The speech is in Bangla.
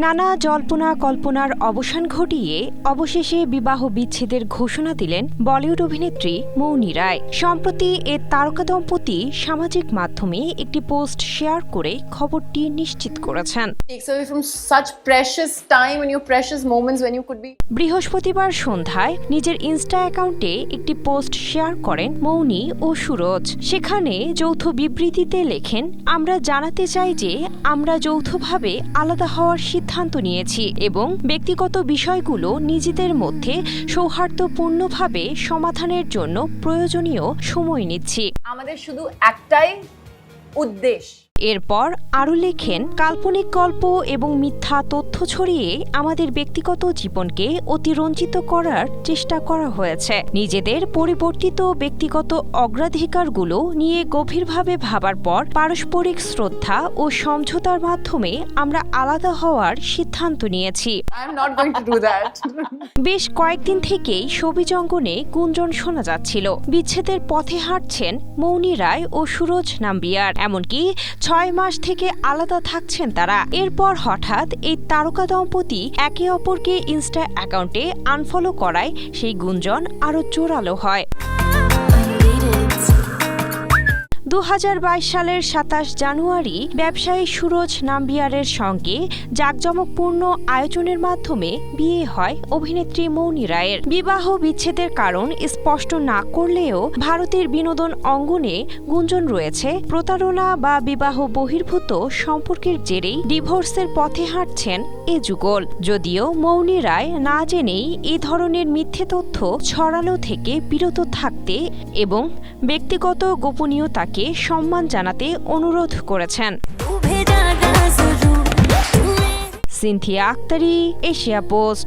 নানা জল্পনা কল্পনার অবসান ঘটিয়ে অবশেষে বিবাহ বিচ্ছেদের ঘোষণা দিলেন বলিউড অভিনেত্রী মৌনি রায়। সম্প্রতি এ তারকা দম্পতি সামাজিক মাধ্যমে একটি পোস্ট শেয়ার করে খবরটি নিশ্চিত করেছেন। বৃহস্পতিবার সন্ধ্যায় নিজের ইনস্টা অ্যাকাউন্টে একটি পোস্ট শেয়ার করেন মৌনি ও সুরজ। সেখানে যৌথ বিবৃতিতে লেখেন, আমরা জানাতে চাই যে আমরা যৌথভাবে আলাদা হওয়ার সিদ্ধান্ত নিয়েছি এবং ব্যক্তিগত বিষয়গুলো নিজেদের মধ্যে সৌহার্দ্যপূর্ণভাবে সমাধানের জন্য প্রয়োজনীয় সময় নিচ্ছি। আমাদের শুধু একটাই উদ্দেশ্য। এরপর আরও লেখেন, কাল্পনিক গল্প এবং মিথ্যা তথ্য ছড়িয়ে আমাদের ব্যক্তিগত জীবনকে অতিরঞ্জিত করার চেষ্টা করা হয়েছে। নিজেদের পরিবর্তিত ব্যক্তিগত অগ্রাধিকারগুলো নিয়ে গভীরভাবে ভাবার পর পারস্পরিক শ্রদ্ধা ও সমঝোতার মাধ্যমে আমরা আলাদা হওয়ার সিদ্ধান্ত নিয়েছি। বেশ কয়েকদিন থেকেই শোবিজ অঙ্গনে গুঞ্জন শোনা যাচ্ছিল, বিচ্ছেদের পথে হাঁটছেন মৌনি রায় ও সুরজ নাম্বিয়ার। এমনকি 6 মাস থেকে আলাদা থাকছেন তারা। এরপর হঠাৎ এই তারকা দম্পতি একে অপরকে ইনস্টা অ্যাকাউন্টে আনফলো করায় সেই গুঞ্জন আরও জোরালো হয়। 2022 সালের 27 জানুয়ারি ব্যবসায়ী সুরজ নাম্বিয়ারের সঙ্গে জাঁকজমকপূর্ণ আয়োজনের মাধ্যমে বিয়ে হয় অভিনেত্রী মৌনি রায়ের। বিবাহ বিচ্ছেদের কারণ স্পষ্ট না করলেও ভারতের বিনোদন অঙ্গনে গুঞ্জন রয়েছে, প্রতারণা বা বিবাহ বহির্ভূত সম্পর্কের জেরেই ডিভোর্সের পথে হাঁটছেন এ যুগল। যদিও মৌনি রায় না জেনেই এই ধরনের মিথ্যে তথ্য ছড়ালো থেকে বিরত থাকতে এবং ব্যক্তিগত গোপনীয়তাকে সম্মান জানাতে অনুরোধ করেছেন। Cynthia Aktari, Asia post.